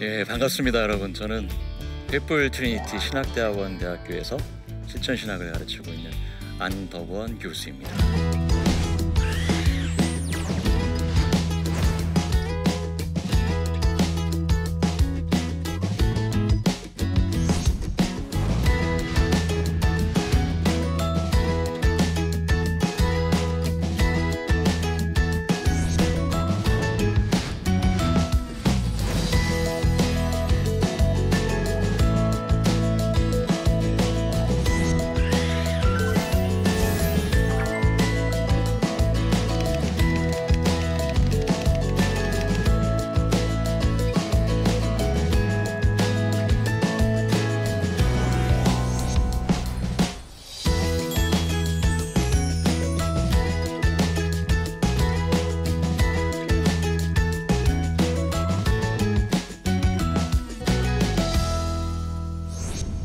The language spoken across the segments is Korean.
예, 반갑습니다, 여러분. 저는 횃불 트리니티 신학대학원 대학교에서 실천신학을 가르치고 있는 안덕원 교수입니다.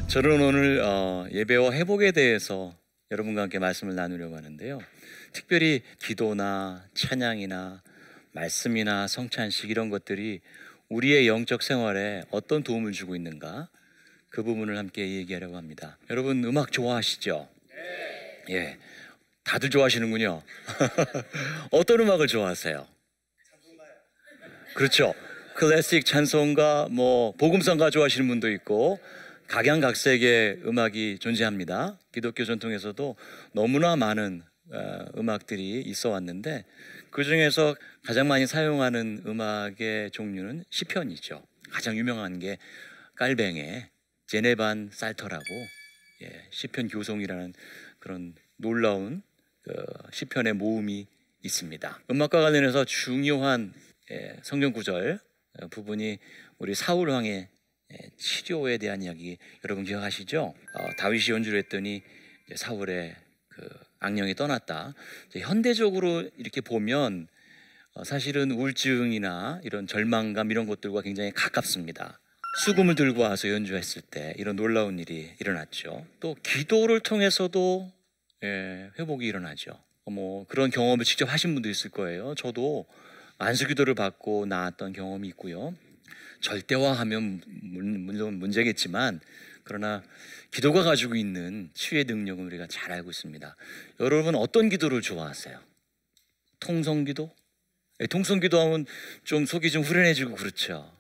저는 오늘 예배와 회복에 대해서 여러분과 함께 말씀을 나누려고 하는데요. 특별히 기도나 찬양이나 말씀이나 성찬식 이런 것들이 우리의 영적 생활에 어떤 도움을 주고 있는가, 그 부분을 함께 얘기하려고 합니다. 여러분 음악 좋아하시죠? 네. 예, 다들 좋아하시는군요. 어떤 음악을 좋아하세요? 찬송가요. 그렇죠. 클래식 찬송가, 복음성가 좋아하시는 분도 있고 각양각색의 음악이 존재합니다. 기독교 전통에서도 너무나 많은 음악들이 있어 왔는데 그 중에서 가장 많이 사용하는 음악의 종류는 시편이죠. 가장 유명한 게 깔뱅의 제네반 살터라고 시편 교송이라는 그런 놀라운 시편의 모음이 있습니다. 음악과 관련해서 중요한 성경 구절 부분이 우리 사울 왕의 치료에 대한 이야기 여러분 기억하시죠? 다윗이 연주를 했더니 사울의 그 악령이 떠났다. 현대적으로 이렇게 보면 사실은 우울증이나 이런 절망감 이런 것들과 굉장히 가깝습니다. 수금을 들고 와서 연주했을 때 이런 놀라운 일이 일어났죠. 또 기도를 통해서도 회복이 일어나죠. 그런 경험을 직접 하신 분도 있을 거예요. 저도 안수기도를 받고 나았던 경험이 있고요. 절대화하면 물론 문제겠지만 그러나 기도가 가지고 있는 치유의 능력은 우리가 잘 알고 있습니다. 여러분 어떤 기도를 좋아하세요? 통성기도? 통성기도하면 좀 속이 좀 후련해지고 그렇죠.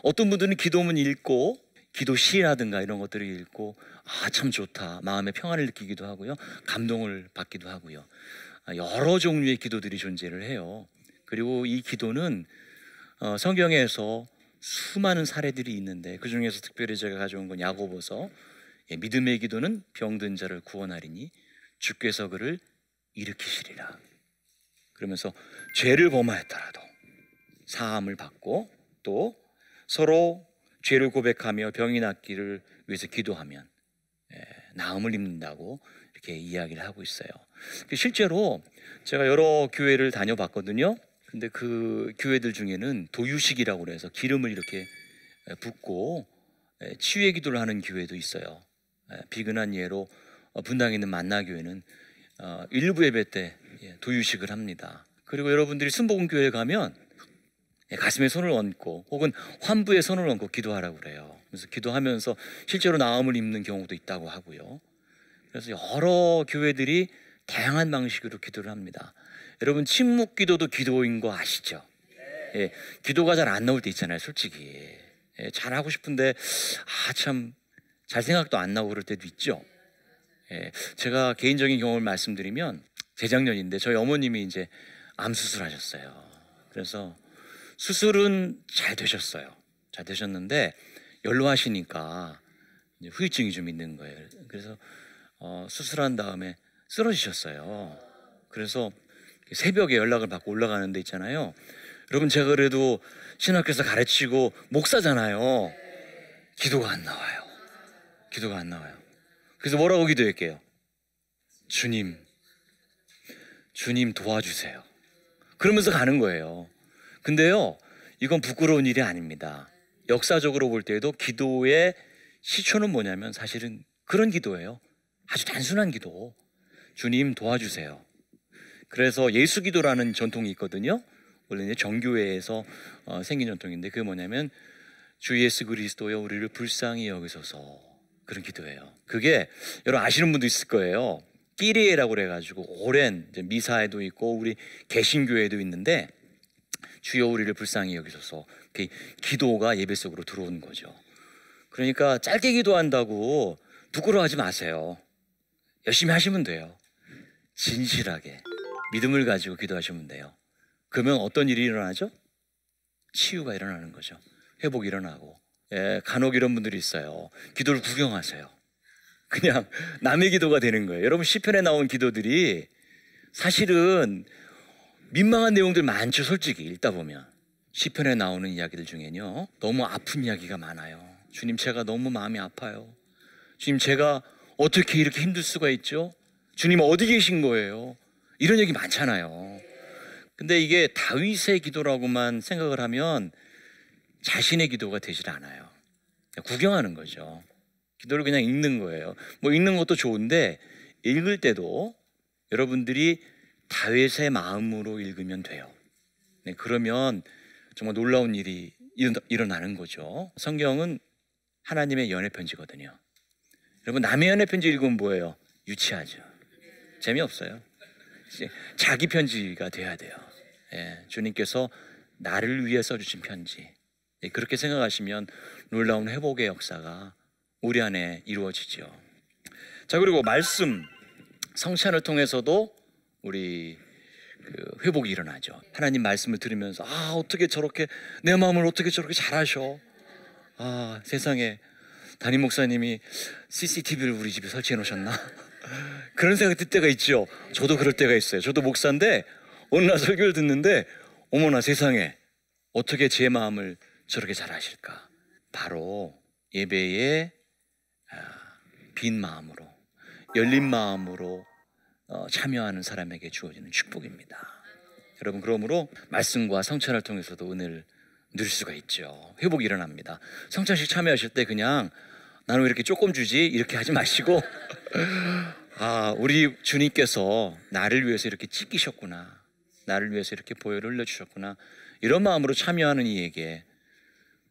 어떤 분들은 기도문 읽고 기도시라든가 이런 것들을 읽고 참 좋다, 마음의 평안을 느끼기도 하고요, 감동을 받기도 하고요. 여러 종류의 기도들이 존재를 해요. 그리고 이 기도는 성경에서 수많은 사례들이 있는데 그 중에서 특별히 제가 가져온 건 야고보서 믿음의 기도는 병든 자를 구원하리니 주께서 그를 일으키시리라. 그러면서 죄를 범하였더라도 사함을 받고 또 서로 죄를 고백하며 병이 낫기를 위해서 기도하면 나음을 입는다고 이렇게 이야기를 하고 있어요. 실제로 제가 여러 교회를 다녀봤거든요. 근데 그 교회들 중에는 도유식이라고 해서 기름을 이렇게 붓고 치유의 기도를 하는 교회도 있어요. 비근한 예로 분당에 있는 만나교회는 일부 예배 때 도유식을 합니다. 그리고 여러분들이 순복음교회에 가면 가슴에 손을 얹고 혹은 환부에 손을 얹고 기도하라고 그래요. 그래서 기도하면서 실제로 나음을 입는 경우도 있다고 하고요. 그래서 여러 교회들이 다양한 방식으로 기도를 합니다. 여러분 침묵 기도도 기도인 거 아시죠? 기도가 잘 안 나올 때 있잖아요. 솔직히 잘하고 싶은데 참 잘 생각도 안 나고 그럴 때도 있죠. 제가 개인적인 경험을 말씀드리면 재작년인데 저희 어머님이 이제 암 수술하셨어요. 그래서 수술은 잘 되셨어요. 잘 되셨는데 연로하시니까 후유증이 좀 있는 거예요. 그래서 수술한 다음에 쓰러지셨어요. 그래서 새벽에 연락을 받고 올라가는 데 있잖아요. 여러분 제가 그래도 신학교에서 가르치고 목사잖아요. 기도가 안 나와요. 기도가 안 나와요. 그래서 뭐라고 기도할게요? 주님 도와주세요. 그러면서 가는 거예요. 근데요, 이건 부끄러운 일이 아닙니다. 역사적으로 볼 때에도 기도의 시초는 뭐냐면 사실은 그런 기도예요. 아주 단순한 기도. 주님 도와주세요. 그래서 예수기도라는 전통이 있거든요. 원래 이제 정교회에서 생긴 전통인데 그게 뭐냐면 주 예수 그리스도여 우리를 불쌍히 여기소서. 그런 기도예요. 그게 여러분 아시는 분도 있을 거예요. 끼리에라고 그래가지고 오랜 미사에도 있고 우리 개신교에도 있는데 주여 우리를 불쌍히 여기소서. 그 기도가 예배 속으로 들어오는 거죠. 그러니까 짧게 기도한다고 부끄러워하지 마세요. 열심히 하시면 돼요. 진실하게 믿음을 가지고 기도하시면 돼요. 그러면 어떤 일이 일어나죠? 치유가 일어나는 거죠. 회복이 일어나고. 간혹 이런 분들이 있어요. 기도를 구경하세요. 그냥 남의 기도가 되는 거예요. 여러분 시편에 나온 기도들이 사실은 민망한 내용들 많죠. 솔직히 읽다 보면 시편에 나오는 이야기들 중에는요 너무 아픈 이야기가 많아요. 주님 제가 너무 마음이 아파요. 주님 제가 어떻게 이렇게 힘들 수가 있죠? 주님 어디 계신 거예요? 이런 얘기 많잖아요. 근데 이게 다윗의 기도라고만 생각을 하면 자신의 기도가 되질 않아요. 구경하는 거죠. 기도를 그냥 읽는 거예요. 뭐 읽는 것도 좋은데 읽을 때도 여러분들이 다윗의 마음으로 읽으면 돼요. 네, 그러면 정말 놀라운 일이 일어나는 거죠. 성경은 하나님의 연애 편지거든요. 여러분 남의 연애 편지 읽으면 뭐예요? 유치하죠. 재미없어요. 자기 편지가 돼야 돼요. 주님께서 나를 위해 써주신 편지. 그렇게 생각하시면 놀라운 회복의 역사가 우리 안에 이루어지죠. 자, 그리고 말씀 성찬을 통해서도 우리 회복이 일어나죠. 하나님 말씀을 들으면서 어떻게 저렇게 내 마음을 어떻게 저렇게 잘하셔. 세상에 담임 목사님이 CCTV를 우리 집에 설치해 놓으셨나? 그런 생각이 들 때가 있죠. 저도 그럴 때가 있어요. 저도 목사인데 어느 날 설교를 듣는데 어머나 세상에 어떻게 제 마음을 저렇게 잘 아실까? 바로 예배에 빈 마음으로 열린 마음으로 참여하는 사람에게 주어지는 축복입니다. 여러분 그러므로 말씀과 성찬을 통해서도 은혜를 누릴 수가 있죠. 회복이 일어납니다. 성찬식 참여하실 때 그냥 나는 왜 이렇게 조금 주지? 이렇게 하지 마시고 우리 주님께서 나를 위해서 이렇게 찢기셨구나. 나를 위해서 이렇게 보혈을 흘려주셨구나. 이런 마음으로 참여하는 이에게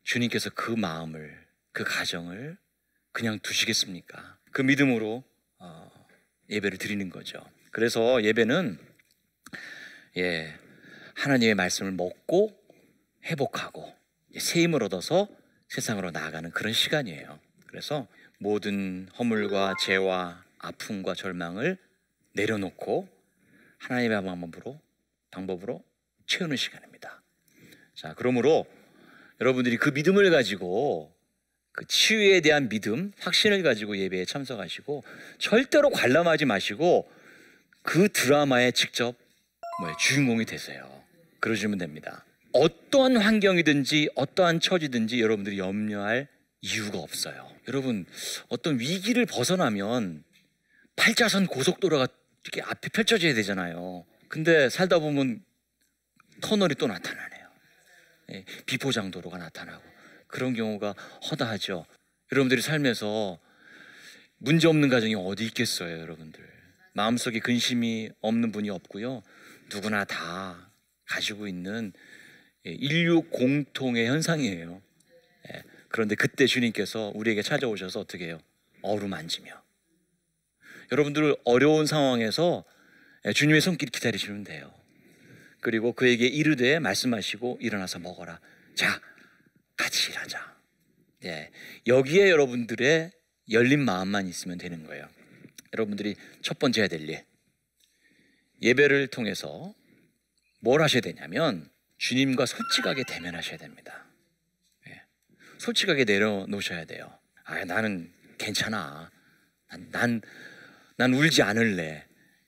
주님께서 그 마음을 그 가정을 그냥 두시겠습니까? 그 믿음으로 예배를 드리는 거죠. 그래서 예배는 하나님의 말씀을 먹고 회복하고 새 힘을 얻어서 세상으로 나아가는 그런 시간이에요. 그래서 모든 허물과 죄와 아픔과 절망을 내려놓고 하나님의 방법으로 채우는 시간입니다. 자, 그러므로 여러분들이 그 믿음을 가지고 그 치유에 대한 믿음, 확신을 가지고 예배에 참석하시고 절대로 관람하지 마시고 그 드라마에 직접 주인공이 되세요. 그러시면 됩니다. 어떠한 환경이든지 어떠한 처지든지 여러분들이 염려할 이유가 없어요. 여러분 어떤 위기를 벗어나면 8차선 고속도로가 이렇게 앞에 펼쳐져야 되잖아요. 근데 살다 보면 터널이 또 나타나네요. 비포장도로가 나타나고 그런 경우가 허다하죠. 여러분들이 살면서 문제 없는 가정이 어디 있겠어요. 여러분들 마음속에 근심이 없는 분이 없고요. 누구나 다 가지고 있는 인류 공통의 현상이에요. 그런데 그때 주님께서 우리에게 찾아오셔서 어떻게 해요? 어루만지며 여러분들 어려운 상황에서 주님의 손길 기다리시면 돼요. 그리고 그에게 이르되 말씀하시고 일어나서 먹어라. 자, 같이 일하자. 여기에 여러분들의 열린 마음만 있으면 되는 거예요. 여러분들이 첫 번째 해야 될 일, 예배를 통해서 뭘 하셔야 되냐면 주님과 솔직하게 대면하셔야 됩니다. 솔직하게 내려놓으셔야 돼요. 나는 괜찮아. 난 울지 않을래.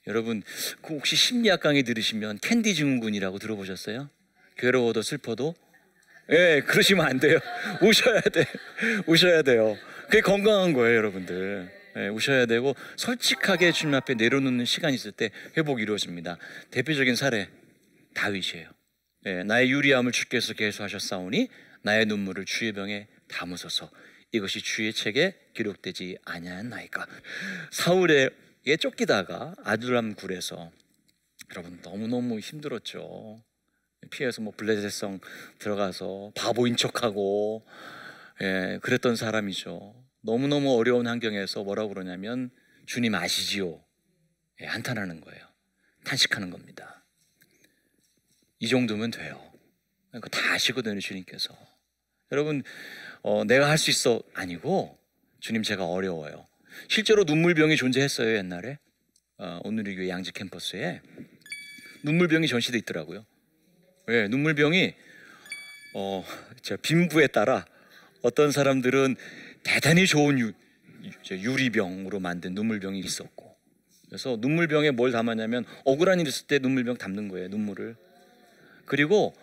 여러분 혹시 심리학 강의 들으시면 캔디 증후군이라고 들어보셨어요? 괴로워도 슬퍼도? 그러시면 안 돼요. 우셔야 돼요. 그게 건강한 거예요. 여러분들 우셔야 되고 솔직하게 주님 앞에 내려놓는 시간이 있을 때 회복이 이루어집니다. 대표적인 사례 다윗이에요. 나의 유리함을 주께서 계수하셨사오니 나의 눈물을 주의 병에 담으소서. 이것이 주의 책에 기록되지 아니하였나이까. 사울에게 쫓기다가 아둘람 굴에서 여러분 너무너무 힘들었죠. 피해서 블레셋성 들어가서 바보인 척하고 그랬던 사람이죠. 너무너무 어려운 환경에서 뭐라고 그러냐면 주님 아시지요? 한탄하는 거예요. 탄식하는 겁니다. 이 정도면 돼요. 그러니까 다 아시거든요, 주님께서. 여러분, 내가 할 수 있어 아니고 주님 제가 어려워요. 실제로 눈물병이 존재했어요. 옛날에 오늘의 교회 양지 캠퍼스에 눈물병이 전시돼 있더라고요. 눈물병이 빈부에 따라 어떤 사람들은 대단히 좋은 유리병으로 만든 눈물병이 있었고, 그래서 눈물병에 뭘 담았냐면 억울한 일 있을 때 눈물병 담는 거예요, 눈물을. 그리고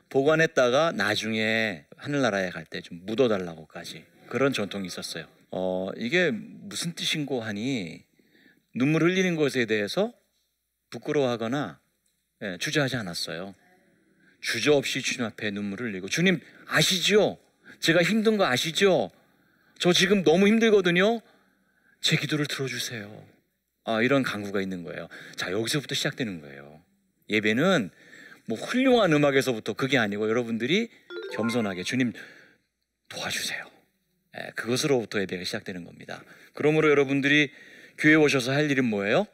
보관했다가 나중에 하늘나라에 갈 때 좀 묻어달라고까지 그런 전통이 있었어요. 이게 무슨 뜻인고 하니 눈물 흘리는 것에 대해서 부끄러워하거나 주저하지 않았어요. 주저없이 주님 앞에 눈물을 흘리고, 주님 아시죠? 제가 힘든 거 아시죠? 저 지금 너무 힘들거든요. 제 기도를 들어주세요. 이런 간구가 있는 거예요. 자, 여기서부터 시작되는 거예요. 예배는 뭐 훌륭한 음악에서부터 그게 아니고 여러분들이 겸손하게 주님 도와주세요. 그것으로부터 예배가 시작되는 겁니다. 그러므로 여러분들이 교회에 오셔서 할 일은 뭐예요?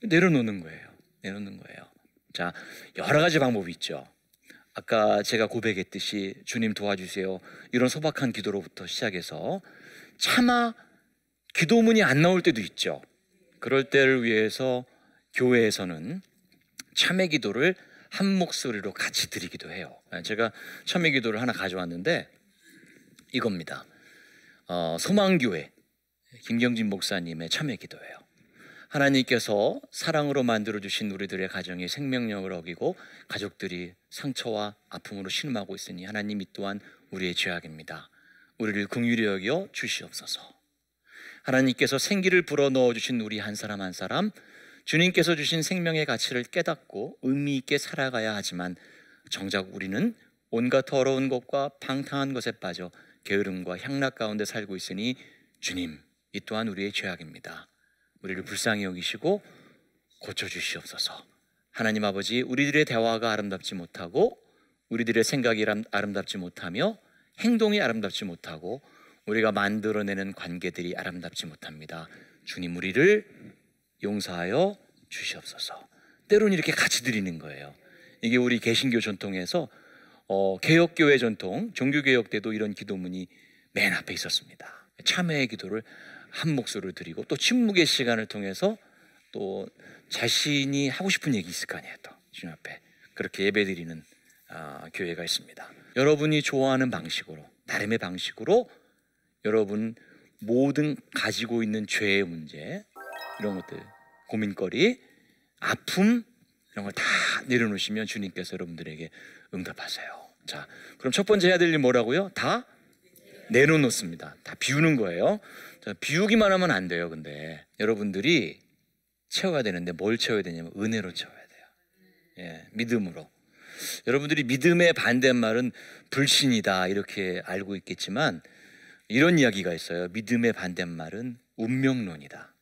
내려놓는 거예요. 내놓는 거예요. 자, 여러 가지 방법이 있죠. 아까 제가 고백했듯이 주님 도와주세요, 이런 소박한 기도로부터 시작해서 차마 기도문이 안 나올 때도 있죠. 그럴 때를 위해서 교회에서는 참회 기도를 한 목소리로 같이 드리기도 해요. 제가 참회 기도를 하나 가져왔는데 이겁니다. 소망교회 김경진 목사님의 참회 기도예요. 하나님께서 사랑으로 만들어주신 우리들의 가정이 생명력을 어기고 가족들이 상처와 아픔으로 신음하고 있으니 하나님, 이 또한 우리의 죄악입니다. 우리를 긍휼히 여겨 주시옵소서. 하나님께서 생기를 불어넣어 주신 우리 한 사람 한 사람, 주님께서 주신 생명의 가치를 깨닫고 의미 있게 살아가야 하지만 정작 우리는 온갖 더러운 것과 방탕한 것에 빠져 게으름과 향락 가운데 살고 있으니 주님, 이 또한 우리의 죄악입니다. 우리를 불쌍히 여기시고 고쳐주시옵소서. 하나님 아버지, 우리들의 대화가 아름답지 못하고 우리들의 생각이 아름답지 못하며 행동이 아름답지 못하고 우리가 만들어내는 관계들이 아름답지 못합니다. 주님, 우리를 용서하여 주시옵소서. 때로는 이렇게 같이 드리는 거예요. 이게 우리 개신교 전통에서 개혁교회 전통, 종교개혁 때도 이런 기도문이 맨 앞에 있었습니다. 참회의 기도를 한 목소리로 드리고, 또 침묵의 시간을 통해서 또 자신이 하고 싶은 얘기 있을 거 아니에요. 또 주님 앞에 그렇게 예배드리는 교회가 있습니다. 여러분이 좋아하는 방식으로, 나름의 방식으로 여러분 모든 가지고 있는 죄의 문제, 이런 것들, 고민거리, 아픔, 이런 걸 다 내려놓으시면 주님께서 여러분들에게 응답하세요. 자, 그럼 첫 번째 해야 될 일 뭐라고요? 다 내려놓습니다. 다 비우는 거예요. 자, 비우기만 하면 안 돼요. 근데 여러분들이 채워야 되는데 뭘 채워야 되냐면 은혜로 채워야 돼요. 믿음으로. 여러분들이 믿음의 반대말은 불신이다 이렇게 알고 있겠지만 이런 이야기가 있어요. 믿음의 반대말은 운명론이다.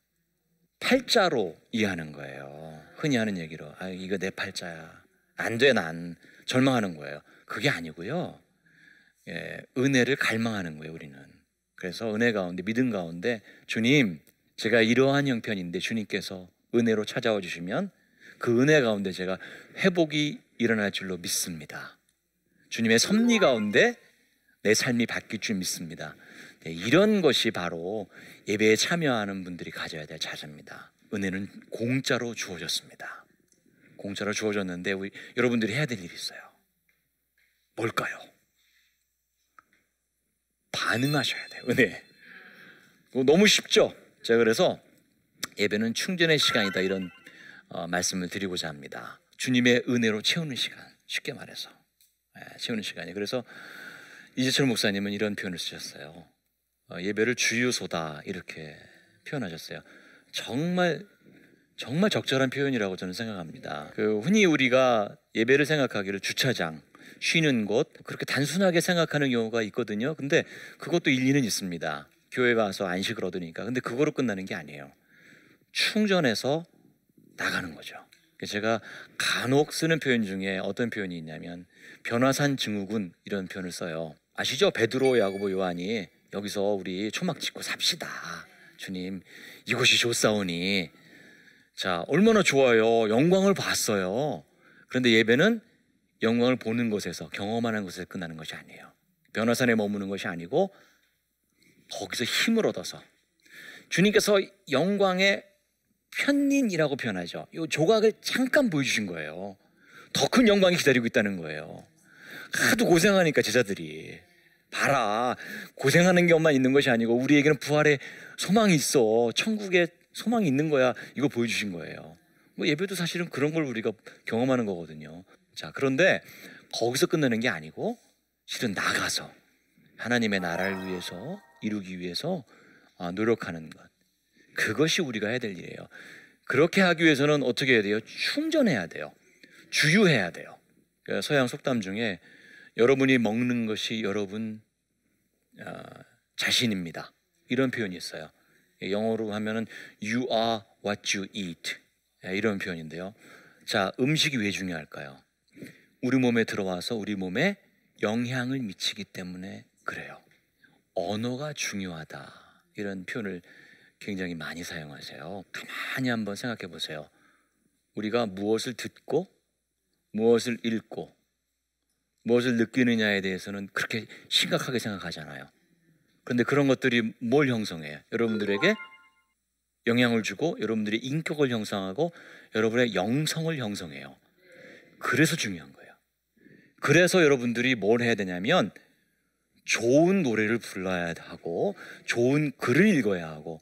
팔자로 이해하는 거예요. 흔히 하는 얘기로 이거 내 팔자야, 안 돼, 난 절망하는 거예요. 그게 아니고요. 은혜를 갈망하는 거예요. 우리는. 그래서 은혜 가운데, 믿음 가운데 주님, 제가 이러한 형편인데 주님께서 은혜로 찾아와 주시면 그 은혜 가운데 제가 회복이 일어날 줄로 믿습니다. 주님의 섭리 가운데 내 삶이 바뀔 줄 믿습니다. 이런 것이 바로 예배에 참여하는 분들이 가져야 될 자세입니다. 은혜는 공짜로 주어졌습니다. 공짜로 주어졌는데 여러분들이 해야 될 일이 있어요. 뭘까요? 반응하셔야 돼요. 은혜. 너무 쉽죠? 제가 그래서 예배는 충전의 시간이다, 이런 말씀을 드리고자 합니다. 주님의 은혜로 채우는 시간, 쉽게 말해서 채우는 시간이. 그래서 이재철 목사님은 이런 표현을 쓰셨어요. 예배를 주유소다, 이렇게 표현하셨어요. 정말 적절한 표현이라고 저는 생각합니다. 흔히 우리가 예배를 생각하기를 주차장, 쉬는 곳, 그렇게 단순하게 생각하는 경우가 있거든요. 근데 그것도 일리는 있습니다. 교회 가서 안식을 얻으니까. 근데 그거로 끝나는 게 아니에요. 충전해서 나가는 거죠. 제가 간혹 쓰는 표현 중에 어떤 표현이 있냐면 변화산 증후군, 이런 표현을 써요. 아시죠? 베드로, 야고보, 요한이 여기서 우리 초막 짓고 삽시다. 주님, 이곳이 좋사오니. 자, 얼마나 좋아요. 영광을 봤어요. 그런데 예배는 영광을 보는 곳에서, 경험하는 곳에서 끝나는 것이 아니에요. 변화산에 머무는 것이 아니고 거기서 힘을 얻어서 주님께서 영광의 편린이라고 표현하죠. 이 조각을 잠깐 보여주신 거예요. 더 큰 영광이 기다리고 있다는 거예요. 하도 고생하니까 제자들이, 봐라, 고생하는 것만 있는 것이 아니고 우리에게는 부활의 소망이 있어, 천국에 소망이 있는 거야. 이거 보여주신 거예요. 뭐 예배도 사실은 그런 걸 우리가 경험하는 거거든요. 자, 그런데 거기서 끝내는 게 아니고 실은 나가서 하나님의 나라를 위해서, 이루기 위해서 노력하는 것, 그것이 우리가 해야 될 일이에요. 그렇게 하기 위해서는 어떻게 해야 돼요? 충전해야 돼요. 주유해야 돼요. 서양 속담 중에 여러분이 먹는 것이 여러분 자신입니다, 이런 표현이 있어요. 영어로 하면은 You are what you eat, 이런 표현인데요. 자, 음식이 왜 중요할까요? 우리 몸에 들어와서 우리 몸에 영향을 미치기 때문에 그래요. 언어가 중요하다, 이런 표현을 굉장히 많이 사용하세요. 가만히 한번 생각해 보세요. 우리가 무엇을 듣고 무엇을 읽고 무엇을 느끼느냐에 대해서는 그렇게 심각하게 생각하잖아요. 그런데 그런 것들이 뭘 형성해요? 여러분들에게 영향을 주고 여러분들의 인격을 형성하고 여러분의 영성을 형성해요. 그래서 중요한 거예요. 그래서 여러분들이 뭘 해야 되냐면 좋은 노래를 불러야 하고 좋은 글을 읽어야 하고,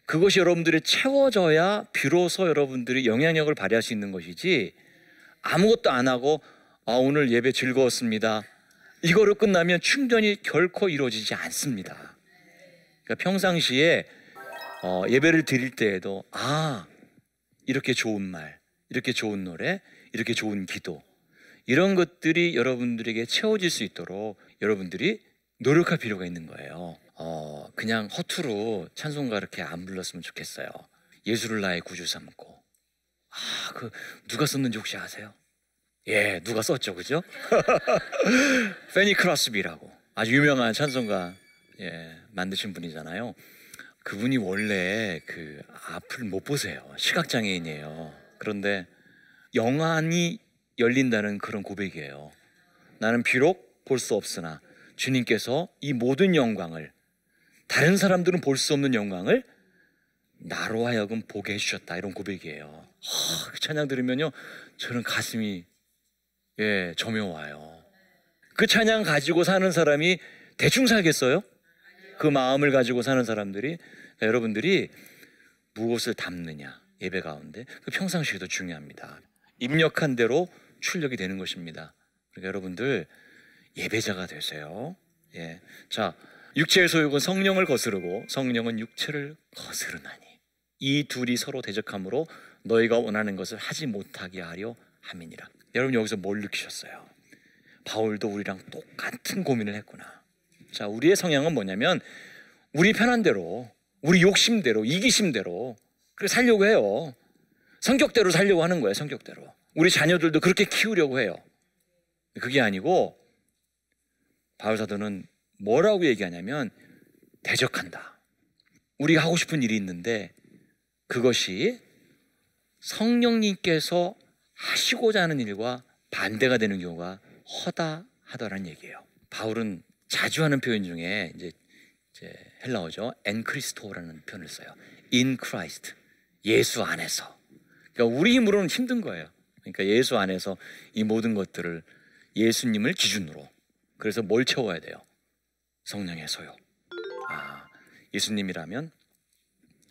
그것이 여러분들이 채워져야 비로소 여러분들이 영향력을 발휘할 수 있는 것이지, 아무것도 안 하고 오늘 예배 즐거웠습니다, 이거로 끝나면 충전이 결코 이루어지지 않습니다. 그러니까 평상시에 예배를 드릴 때에도 이렇게 좋은 말, 이렇게 좋은 노래, 이렇게 좋은 기도, 이런 것들이 여러분들에게 채워질 수 있도록 여러분들이 노력할 필요가 있는 거예요. 그냥 허투루 찬송가 이렇게 안 불렀으면 좋겠어요. 예수를 나의 구주 삼고. 그 누가 썼는지 혹시 아세요? 예, 누가 썼죠, 그죠? 페니 크로스비라고 아주 유명한 찬송가 만드신 분이잖아요. 그분이 원래 그 앞을 못 보세요. 시각장애인이에요. 그런데 영안이 열린다는 그런 고백이에요. 나는 비록 볼 수 없으나 주님께서 이 모든 영광을, 다른 사람들은 볼 수 없는 영광을 나로 하여금 보게 해주셨다, 이런 고백이에요. 그 찬양 들으면요, 저는 가슴이 저며 와요. 그 찬양 가지고 사는 사람이 대충 살겠어요? 그 마음을 가지고 사는 사람들이, 여러분들이 무엇을 담느냐, 예배 가운데 그 평상시에도 중요합니다. 입력한 대로 출력이 되는 것입니다. 그러니까 여러분들 예배자가 되세요. 자, 육체의 소욕은 성령을 거스르고 성령은 육체를 거스르나니 이 둘이 서로 대적함으로 너희가 원하는 것을 하지 못하게 하려 함이니라. 여러분 여기서 뭘 느끼셨어요? 바울도 우리랑 똑같은 고민을 했구나. 자, 우리의 성향은 뭐냐면 우리 편한 대로, 우리 욕심대로, 이기심대로 그렇게 살려고 해요. 성격대로 살려고 하는 거예요. 성격대로. 우리 자녀들도 그렇게 키우려고 해요. 그게 아니고 바울 사도는 뭐라고 얘기하냐면 대적한다. 우리가 하고 싶은 일이 있는데 그것이 성령님께서 하시고자 하는 일과 반대가 되는 경우가 허다하다라는 얘기예요. 바울은 자주 하는 표현 중에 이제 헬라어죠, 엔 크리스토라는 표현을 써요. in Christ, 예수 안에서. 그러니까 우리 힘으로는 힘든 거예요. 그러니까 예수 안에서 이 모든 것들을 예수님을 기준으로. 그래서 뭘 채워야 돼요? 성령의 소욕. 예수님이라면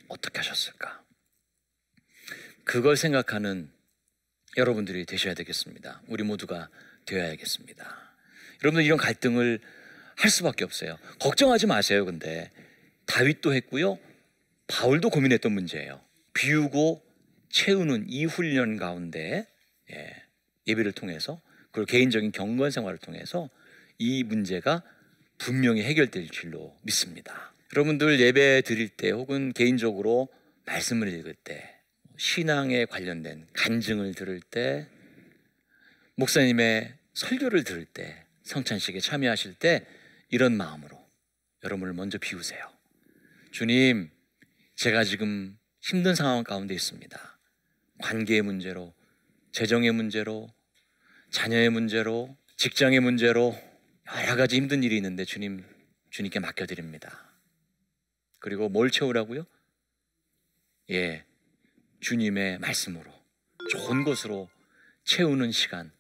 어떻게 하셨을까? 그걸 생각하는 여러분들이 되셔야 되겠습니다. 우리 모두가 되어야겠습니다. 여러분들 이런 갈등을 할 수밖에 없어요. 걱정하지 마세요. 근데 다윗도 했고요, 바울도 고민했던 문제예요. 비우고 채우는 이 훈련 가운데 예배를 통해서, 그리고 개인적인 경건 생활을 통해서 이 문제가 분명히 해결될 줄로 믿습니다. 여러분들 예배 드릴 때 혹은 개인적으로 말씀을 읽을 때, 신앙에 관련된 간증을 들을 때, 목사님의 설교를 들을 때 성찬식에 참여하실 때 이런 마음으로 여러분을 먼저 비우세요. 주님, 제가 지금 힘든 상황 가운데 있습니다. 관계의 문제로, 재정의 문제로, 자녀의 문제로, 직장의 문제로 여러 가지 힘든 일이 있는데 주님, 주님께 맡겨드립니다. 그리고 뭘 채우라고요? 예, 주님의 말씀으로, 좋은 것으로 채우는 시간.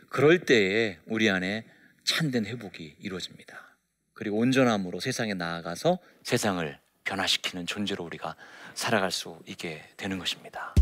그럴 때에 우리 안에 참된 회복이 이루어집니다. 그리고 온전함으로 세상에 나아가서 세상을 변화시키는 존재로 우리가 살아갈 수 있게 되는 것입니다.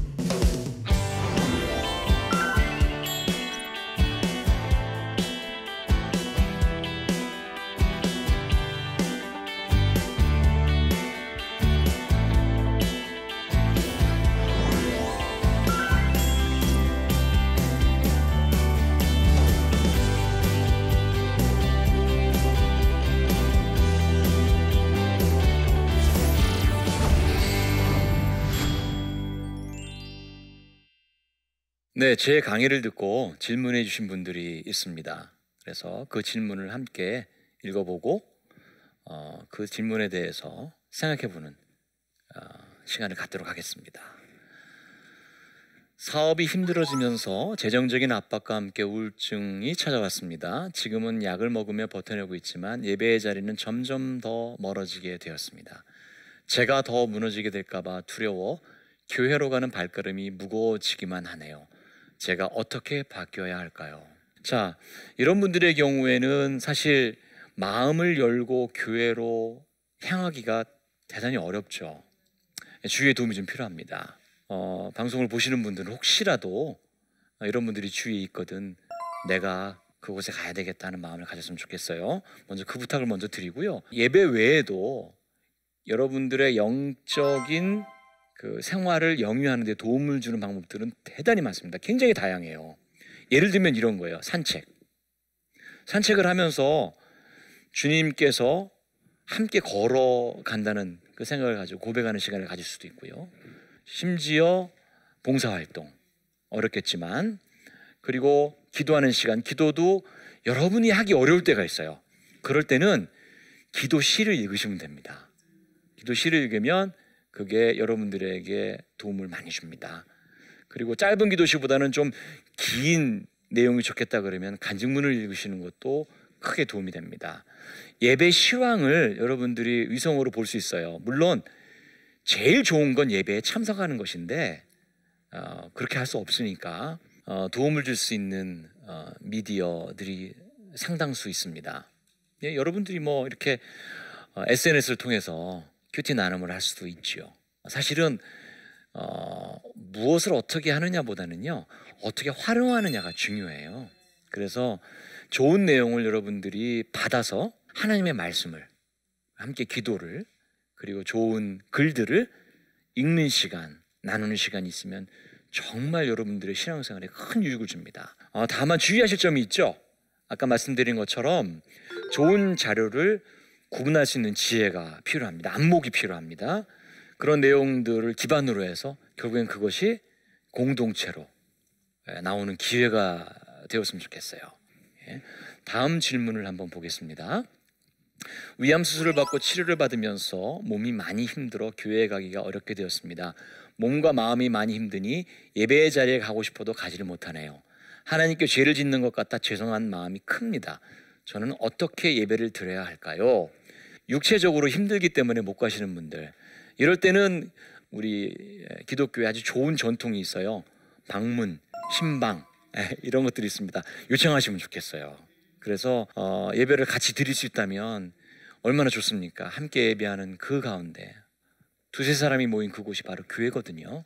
네, 제 강의를 듣고 질문해 주신 분들이 있습니다. 그래서 그 질문을 함께 읽어보고 그 질문에 대해서 생각해보는 시간을 갖도록 하겠습니다. 사업이 힘들어지면서 재정적인 압박과 함께 우울증이 찾아왔습니다. 지금은 약을 먹으며 버텨내고 있지만 예배의 자리는 점점 더 멀어지게 되었습니다. 제가 더 무너지게 될까 봐 두려워 교회로 가는 발걸음이 무거워지기만 하네요. 제가 어떻게 바뀌어야 할까요? 자, 이런 분들의 경우에는 사실 마음을 열고 교회로 향하기가 대단히 어렵죠. 주위의 도움이 좀 필요합니다. 방송을 보시는 분들은 혹시라도 이런 분들이 주위에 있거든 내가 그곳에 가야 되겠다는 마음을 가졌으면 좋겠어요. 먼저 그 부탁을 먼저 드리고요. 예배 외에도 여러분들의 영적인 그 생활을 영위하는 데 도움을 주는 방법들은 대단히 많습니다. 굉장히 다양해요. 예를 들면 이런 거예요. 산책을 하면서 주님께서 함께 걸어간다는 그 생각을 가지고 고백하는 시간을 가질 수도 있고요. 심지어 봉사활동, 어렵겠지만, 그리고 기도하는 시간, 기도도 여러분이 하기 어려울 때가 있어요. 그럴 때는 기도시를 읽으시면 됩니다. 기도시를 읽으면 그게 여러분들에게 도움을 많이 줍니다. 그리고 짧은 기도시보다는 좀 긴 내용이 좋겠다 그러면 간증문을 읽으시는 것도 크게 도움이 됩니다. 예배 시황을 여러분들이 위성으로 볼 수 있어요. 물론 제일 좋은 건 예배에 참석하는 것인데 그렇게 할 수 없으니까 도움을 줄 수 있는 미디어들이 상당수 있습니다. 예, 여러분들이 뭐 이렇게 SNS를 통해서 큐티 나눔을 할 수도 있죠. 사실은 무엇을 어떻게 하느냐보다는요, 어떻게 활용하느냐가 중요해요. 그래서 좋은 내용을 여러분들이 받아서 하나님의 말씀을, 함께 기도를, 그리고 좋은 글들을 읽는 시간, 나누는 시간이 있으면 정말 여러분들의 신앙생활에 큰 유익을 줍니다. 다만 주의하실 점이 있죠. 아까 말씀드린 것처럼 좋은 자료를 구분할 수 있는 지혜가 필요합니다. 안목이 필요합니다. 그런 내용들을 기반으로 해서 결국엔 그것이 공동체로 나오는 기회가 되었으면 좋겠어요. 다음 질문을 한번 보겠습니다. 위암 수술을 받고 치료를 받으면서 몸이 많이 힘들어 교회에 가기가 어렵게 되었습니다. 몸과 마음이 많이 힘드니 예배의 자리에 가고 싶어도 가지를 못하네요. 하나님께 죄를 짓는 것 같아 죄송한 마음이 큽니다. 저는 어떻게 예배를 드려야 할까요? 육체적으로 힘들기 때문에 못 가시는 분들, 이럴 때는 우리 기독교에 아주 좋은 전통이 있어요. 방문, 신방 이런 것들이 있습니다. 요청하시면 좋겠어요. 그래서 예배를 같이 드릴 수 있다면 얼마나 좋습니까? 함께 예배하는 그 가운데 두세 사람이 모인 그곳이 바로 교회거든요.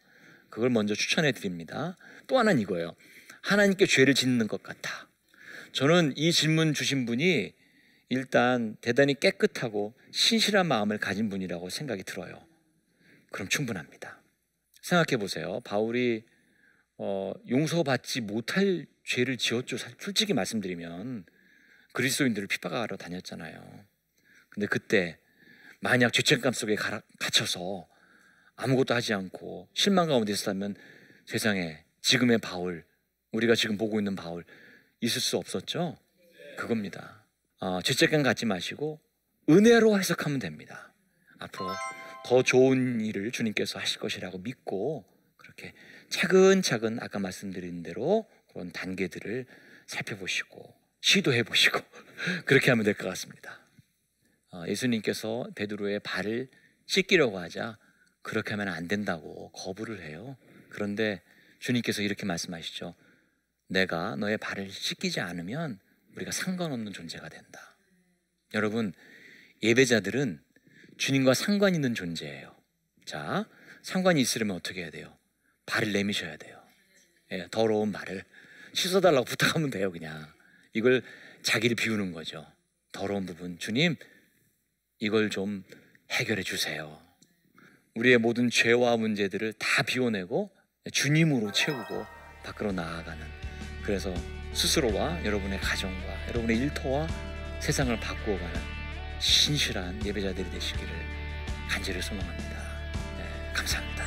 그걸 먼저 추천해 드립니다. 또 하나는 이거예요. 하나님께 죄를 짓는 것 같아. 저는 이 질문 주신 분이 일단 대단히 깨끗하고 신실한 마음을 가진 분이라고 생각이 들어요. 그럼 충분합니다. 생각해 보세요. 바울이 용서받지 못할 죄를 지었죠. 솔직히 말씀드리면 그리스도인들을 핍박하러 다녔잖아요. 근데 그때 만약 죄책감 속에 갇혀서 아무것도 하지 않고 실망 가운데 있었다면 세상에 지금의 바울, 우리가 지금 보고 있는 바울 있을 수 없었죠. 그겁니다. 죄책감 갖지 마시고 은혜로 해석하면 됩니다. 앞으로 더 좋은 일을 주님께서 하실 것이라고 믿고 그렇게 차근차근 아까 말씀드린 대로 그런 단계들을 살펴보시고 시도해 보시고 그렇게 하면 될 것 같습니다. 예수님께서 베드로의 발을 씻기려고 하자 그렇게 하면 안 된다고 거부를 해요. 그런데 주님께서 이렇게 말씀하시죠. 내가 너의 발을 씻기지 않으면 우리가 상관없는 존재가 된다. 여러분, 예배자들은 주님과 상관 있는 존재예요. 자, 상관이 있으려면 어떻게 해야 돼요? 발을 내미셔야 돼요. 예, 더러운 발을 씻어달라고 부탁하면 돼요. 그냥 이걸 자기를 비우는 거죠. 더러운 부분, 주님 이걸 좀 해결해 주세요. 우리의 모든 죄와 문제들을 다 비워내고 주님으로 채우고 밖으로 나아가는, 그래서 스스로와 여러분의 가정과 여러분의 일터와 세상을 바꾸어가는 신실한 예배자들이 되시기를 간절히 소망합니다. 네, 감사합니다.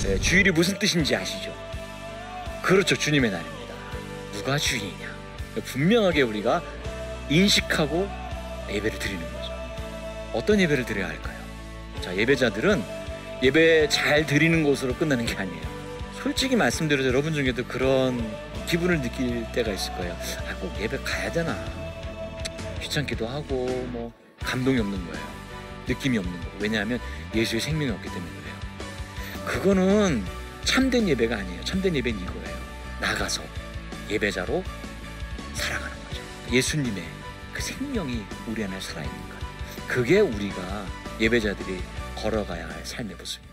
네, 주일이 무슨 뜻인지 아시죠? 그렇죠, 주님의 날입니다. 누가 주인이냐? 분명하게 우리가 인식하고 예배를 드리는 거죠. 어떤 예배를 드려야 할까요? 자, 예배자들은 예배 잘 드리는 곳으로 끝나는 게 아니에요. 솔직히 말씀드려서 여러분 중에도 그런 기분을 느낄 때가 있을 거예요. 꼭 예배 가야 되나? 귀찮기도 하고 뭐 감동이 없는 거예요. 느낌이 없는 거예요. 왜냐하면 예수의 생명이 없기 때문에 그래요. 그거는 참된 예배가 아니에요. 참된 예배는 이거예요. 나가서 예배자로 살아가는 거죠. 예수님의 그 생명이 우리 안에 살아있는 것. 그게 우리가 예배자들이 걸어가야 할 삶의 모습입니다.